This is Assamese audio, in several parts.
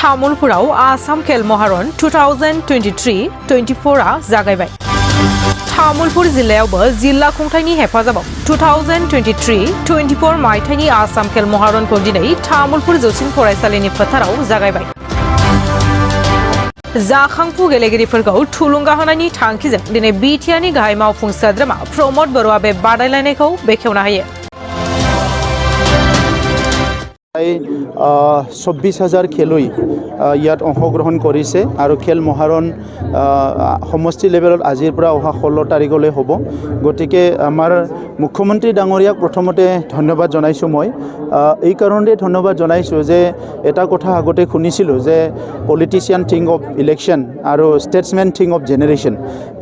तामुलपुराव आसाम खेल महारन 2023-24 जागायबाय। तामुलपुर जिल्लायावबो जिल्ला खुंथायनि हेफाजाबाव 2023-24 मायथाइनि आसाम खेल महारनखौ दिनै तामुलपुर जौसिन फरायसालिनि फोथाराव जागायबाय। जाखांफु गेलेगिरिफोरखौ थुलुंगा होनायनि थांखिजों दिनै बिटिआरनि गाहाय मावफुं सोद्रोमा प्रमद बरुवा बे बादायलायनायखौ बेखेवना होयो। 24,000 খেলুৱৈ ইয়াত অংশগ্ৰহণ কৰিছে আৰু খেল মহাৰণ সমষ্টি লেভেলত আজিৰ পৰা অহা 16 তাৰিখলৈ হ'ব। গতিকে আমাৰ মুখ্যমন্ত্ৰী ডাঙৰীয়াক প্ৰথমতে ধন্যবাদ জনাইছোঁ। মই এই কাৰণতে ধন্যবাদ জনাইছোঁ যে এটা কথা আগতে শুনিছিলোঁ যে পলিটিচিয়ান থিং অফ ইলেকশ্যন আৰু ষ্টেটছমেন থিং অফ জেনেৰেশ্যন।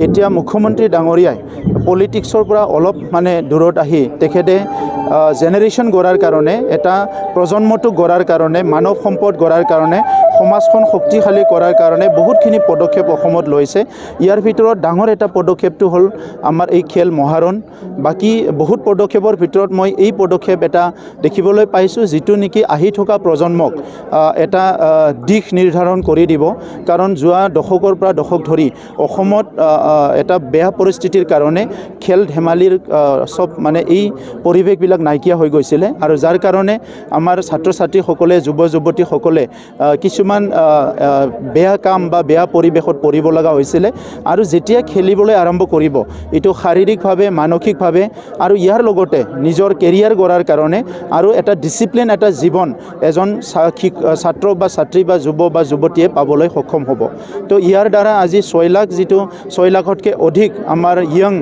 এতিয়া মুখ্যমন্ত্ৰী ডাঙৰীয়াই পলিটিক্সৰ পৰা অলপ দূৰত আহি তেখেতে জেনেৰেশ্যন গঢ়াৰ কাৰণে এটা প্ৰজন্মটো গঢ়াৰ কাৰণে মানৱ সম্পদ গঢ়াৰ কাৰণে সমাজখন শক্তিশালী কৰাৰ কাৰণে বহুতখিনি পদক্ষেপ অসমত লৈছে। ইয়াৰ ভিতৰত ডাঙৰ এটা পদক্ষেপটো হ'ল আমাৰ এই খেল মহাৰণ। বাকী বহুত পদক্ষেপৰ ভিতৰত মই এই পদক্ষেপ এটা দেখিবলৈ পাইছোঁ যিটো নেকি আহি থকা প্ৰজন্মক এটা দিশ নিৰ্ধাৰণ কৰি দিব। কাৰণ যোৱা দশকৰ পৰা দশক ধৰি অসমত এটা বেয়া পৰিস্থিতিৰ কাৰণে খেল ধেমালিৰ সব এই পৰিৱেশবিলাক নাইকিয়া হৈ গৈছিলে আৰু যাৰ কাৰণে আমাৰ ছাত্ৰ ছাত্ৰীসকলে যুৱ যুৱতীসকলে কিছুমান বেয়া কাম বা বেয়া পৰিৱেশত পৰিব লগা হৈছিলে। আৰু যেতিয়া খেলিবলৈ আৰম্ভ কৰিব এইটো শাৰীৰিকভাৱে মানসিকভাৱে আৰু ইয়াৰ লগতে নিজৰ কেৰিয়াৰ গঢ়াৰ কাৰণে আৰু এটা ডিচিপ্লিন এটা জীৱন এজন ছাত্ৰ বা ছাত্ৰী বা যুৱ বা যুৱতীয়ে পাবলৈ সক্ষম হ'ব। তো ইয়াৰ দ্বাৰা আজি 6 লাখ যিটো 6 লাখতকৈ অধিক আমাৰ য়ং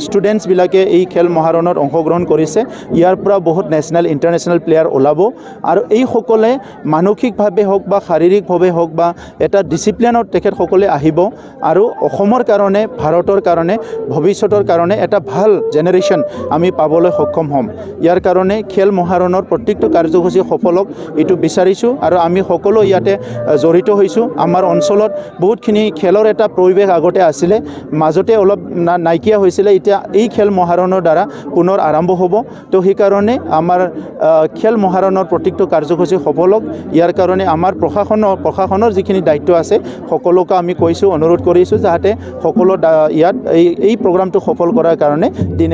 ষ্টুডেণ্টছবিলাকে এই খেল মহাৰণত অংশগ্ৰহণ কৰিছে। ইয়াৰ পৰা বহুত নেশ্যনেল ইণ্টাৰনেশ্যনেল প্লেয়াৰ ওলাব আৰু এইসকলে মানসিকভাৱে হওক বা শাৰীৰিকভাৱে হওক বা এটা ডিচিপ্লিনত তেখেতসকলে আহিব আৰু অসমৰ কাৰণে ভাৰতৰ কাৰণে ভৱিষ্যতৰ কাৰণে এটা ভাল জেনেৰেশ্যন আমি পাবলৈ সক্ষম হ'ম। ইয়াৰ কাৰণে খেল মহাৰণৰ প্ৰত্যেকটো কাৰ্যসূচী সফলক এইটো বিচাৰিছোঁ আৰু আমি সকলো ইয়াতে জড়িত হৈছোঁ। আমাৰ অঞ্চলত বহুতখিনি খেলৰ এটা পৰিৱেশ আগতে আছিলে, মাজতে অলপ নাইকিয়া হৈছিলে, এতিয়া এই খেল মহাৰণৰ দ্বাৰা পুনৰ আৰম্ভ হ'ব। তো সেইকাৰণে আমাৰ খেল মহাৰণৰ প্ৰত্যেকটো কাৰ্যসূচী সফলক। ইয়াৰ কাৰণে আমাৰ প্ৰশাসনৰ যিখিনি দায়িত্ব আছে সকলোকে আমি কৈছোঁ, অনুৰোধ কৰিছোঁ যাতে সকলো ইয়াত এই প্ৰগ্ৰামটো সফল কৰাৰ কাৰণে